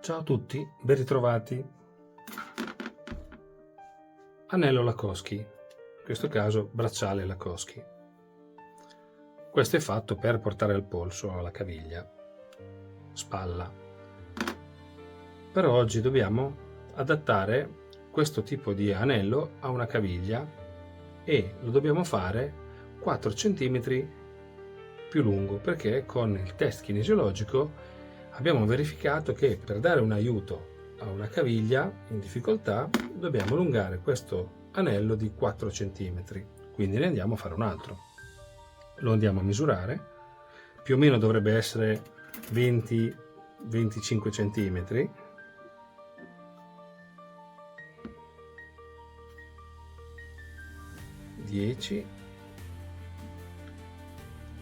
Ciao a tutti, ben ritrovati. Anello Lakoski, in questo caso bracciale Lakoski. Questo è fatto per portare il polso alla caviglia, spalla. Per oggi dobbiamo adattare questo tipo di anello a una caviglia e lo dobbiamo fare 4 cm più lungo, perché con il test kinesiologico abbiamo verificato che per dare un aiuto a una caviglia in difficoltà dobbiamo allungare questo anello di 4 cm. Quindi ne andiamo a fare un altro. Lo andiamo a misurare, più o meno dovrebbe essere 20-25 cm. (10,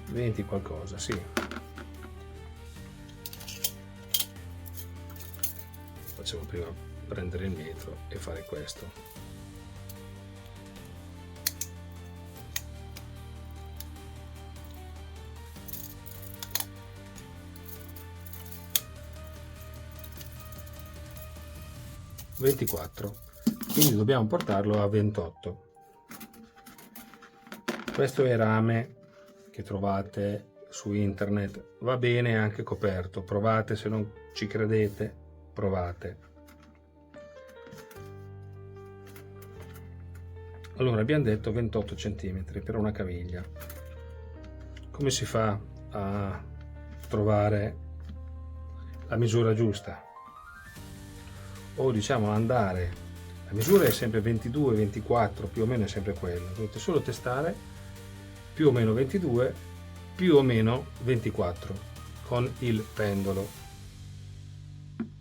20 qualcosa, sì. Facciamo prima prendere il metro e fare questo. (24), quindi dobbiamo portarlo a 28. Questo è rame che trovate su internet, va bene anche coperto, provate, se non ci credete, provate. Allora abbiamo detto 28 cm per una caviglia. Come si fa a trovare la misura giusta? O diciamo andare, la misura è sempre 22, 24, più o meno è sempre quella, dovete solo testare più o meno 22, più o meno 24 con il pendolo.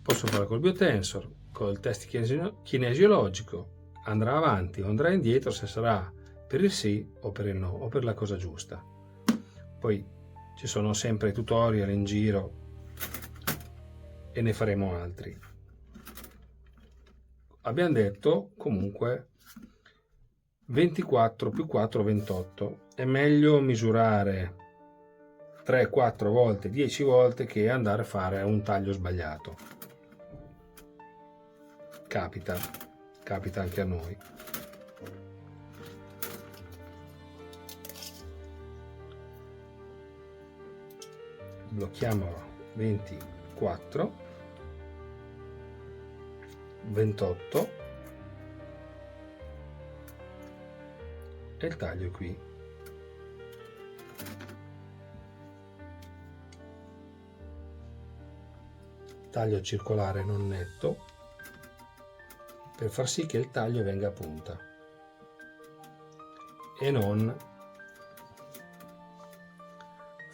Posso fare col biotensor, col test kinesiologico, andrà avanti o andrà indietro se sarà per il sì o per il no o per la cosa giusta. Poi ci sono sempre tutorial in giro e ne faremo altri. Abbiamo detto comunque 24 più 4 28. È meglio misurare 3-4 volte, 10 volte che andare a fare un taglio sbagliato. Capita anche a noi. Blocchiamo 24, 28 e il taglio è qui. Taglio circolare non netto per far sì che il taglio venga a punta e non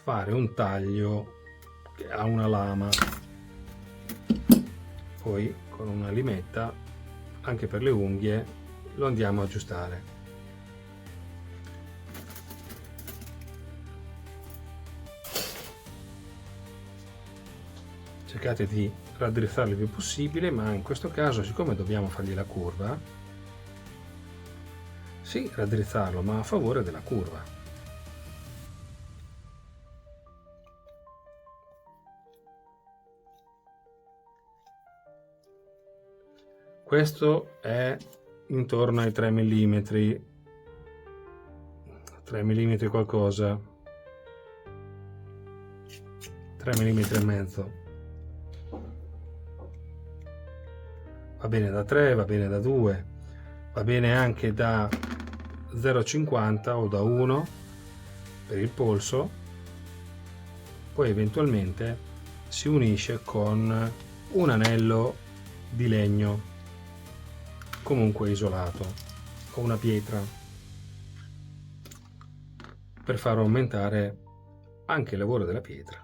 fare un taglio che ha una lama. Poi con una limetta anche per le unghie lo andiamo a aggiustare. Cercate di raddrizzarlo il più possibile, ma in questo caso, siccome dobbiamo fargli la curva, sì, raddrizzarlo, ma a favore della curva. Questo è intorno ai 3 mm, 3 mm qualcosa, 3 mm e mezzo. Va bene da 3, va bene da 2, va bene anche da 0,50 o da 1 per il polso. Poi eventualmente si unisce con un anello di legno, comunque isolato, o una pietra, per far aumentare anche il lavoro della pietra.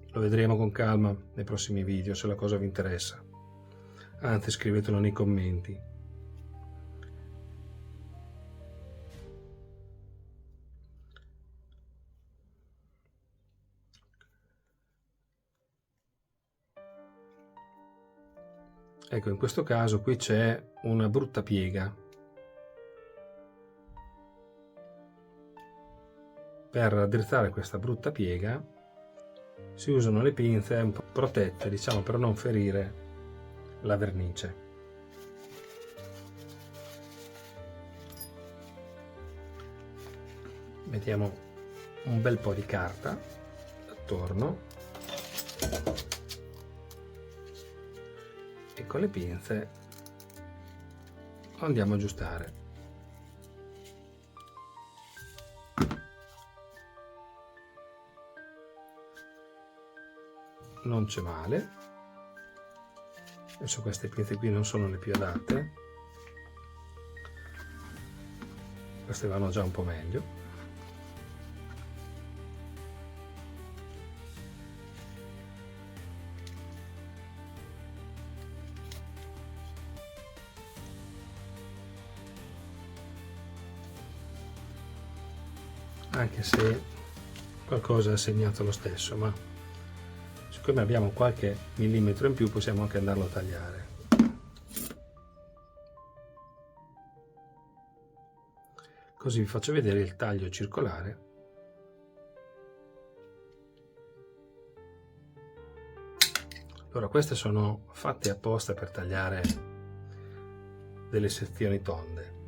Lo vedremo con calma nei prossimi video se la cosa vi interessa. Anzi, scrivetelo nei commenti. Ecco, in questo caso qui c'è una brutta piega. Per raddrizzare questa brutta piega si usano le pinze un po' protette, diciamo, per non ferire la vernice. Mettiamo un bel po' di carta attorno e con le pinze andiamo a aggiustare. Non c'è male. Adesso queste pinze qui non sono le più adatte, queste vanno già un po' meglio. Anche se qualcosa è segnato lo stesso, ma siccome abbiamo qualche millimetro in più possiamo anche andarlo a tagliare. Così vi faccio vedere il taglio circolare. Allora, queste sono fatte apposta per tagliare delle sezioni tonde.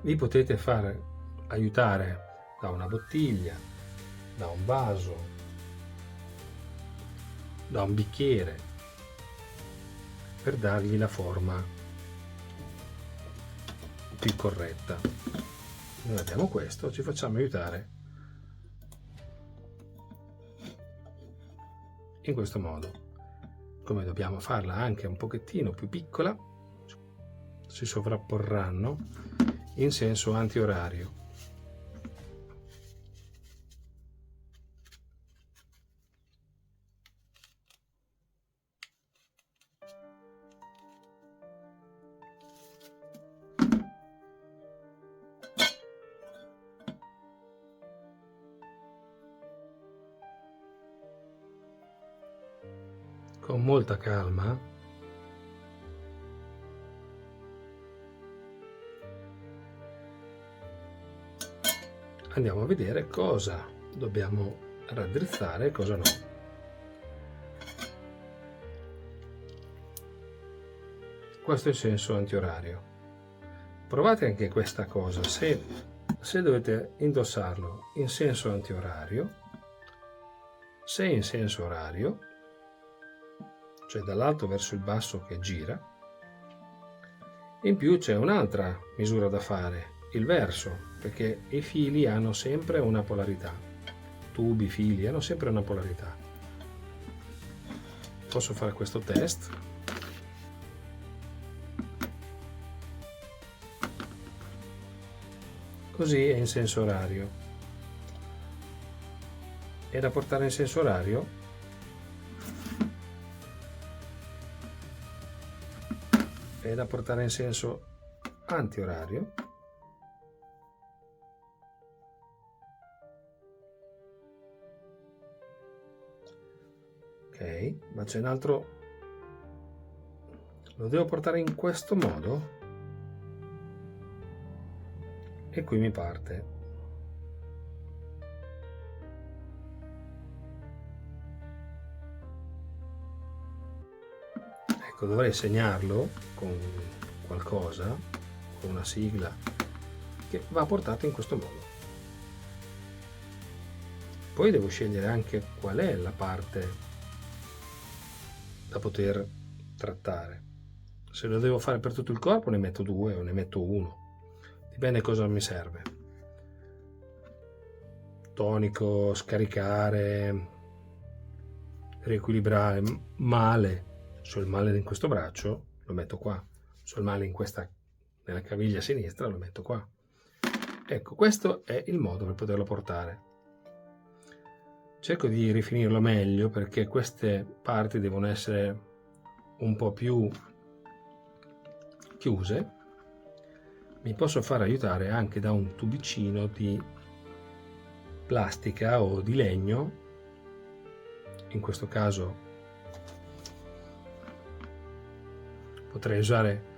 Vi potete far aiutare da una bottiglia, da un vaso, da un bicchiere, per dargli la forma più corretta. Noi abbiamo questo, ci facciamo aiutare in questo modo. Come dobbiamo farla anche un pochettino più piccola, si sovrapporranno in senso antiorario. Con molta calma andiamo a vedere cosa dobbiamo raddrizzare e cosa no. Questo è il senso antiorario. Provate anche questa cosa, se dovete indossarlo in senso antiorario, se in senso orario, cioè dall'alto verso il basso che gira. In più c'è un'altra misura da fare, il verso, perché i fili hanno sempre una polarità. Tubi, fili hanno sempre una polarità. Posso fare questo test. Così è in senso orario. E da portare in senso orario è da portare in senso antiorario. Ok, ma c'è un altro, lo devo portare in questo modo e qui mi parte. Ecco, dovrei segnarlo con qualcosa, con una sigla che va portato in questo modo. Poi devo scegliere anche qual è la parte da poter trattare. Se lo devo fare per tutto il corpo ne metto 2 o ne metto 1, dipende cosa mi serve. Tonico, scaricare, riequilibrare, male. Se ho il male in questo braccio lo metto qua, se ho il male nella caviglia sinistra lo metto qua. Ecco, questo è il modo per poterlo portare. Cerco di rifinirlo meglio perché queste parti devono essere un po' più chiuse. Mi posso far aiutare anche da un tubicino di plastica o di legno, in questo caso potrei usare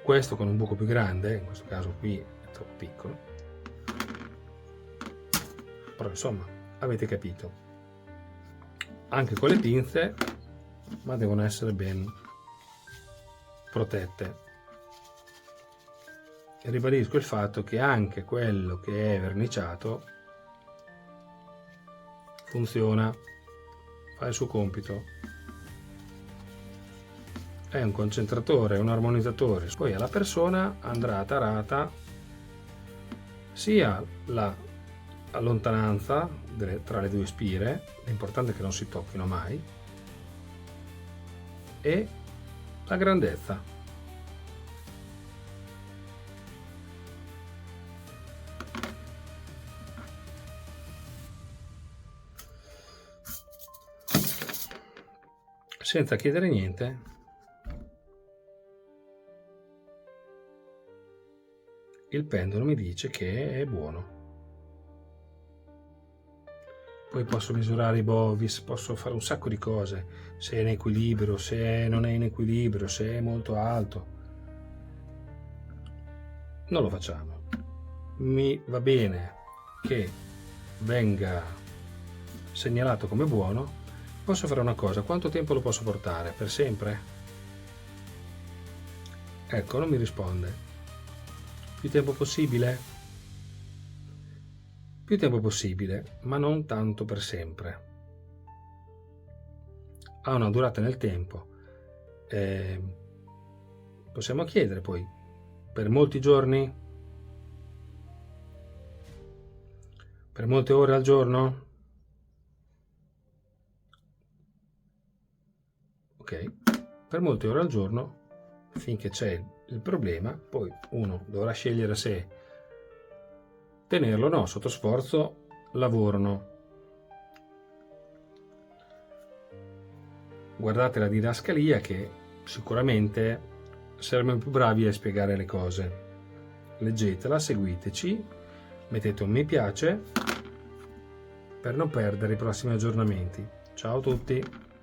questo con un buco più grande, in questo caso qui è troppo piccolo, però insomma avete capito, anche con le pinze, ma devono essere ben protette. E ribadisco il fatto che anche quello che è verniciato funziona, fa il suo compito, è un concentratore, è un armonizzatore. Poi alla persona andrà tarata sia la lontananza tra le due spire, l'importante è che non si tocchino mai, e la grandezza. Senza chiedere niente, il pendolo mi dice che è buono. Poi posso misurare i bovis, posso fare un sacco di cose, se è in equilibrio, se non è in equilibrio, se è molto alto. Non lo facciamo. Mi va bene che venga segnalato come buono. Posso fare una cosa, quanto tempo lo posso portare? Per sempre? Ecco, non mi risponde. Più tempo possibile? Più tempo possibile, ma non tanto per sempre. Ha una durata nel tempo. Possiamo chiedere poi, per molti giorni? Per molte ore al giorno? Ok, per molte ore al giorno, finché c'è il problema, poi uno dovrà scegliere se tenerlo o no, sotto sforzo lavorano. Guardate la didascalia che sicuramente saremo più bravi a spiegare le cose. Leggetela, seguiteci, mettete un mi piace per non perdere i prossimi aggiornamenti. Ciao a tutti!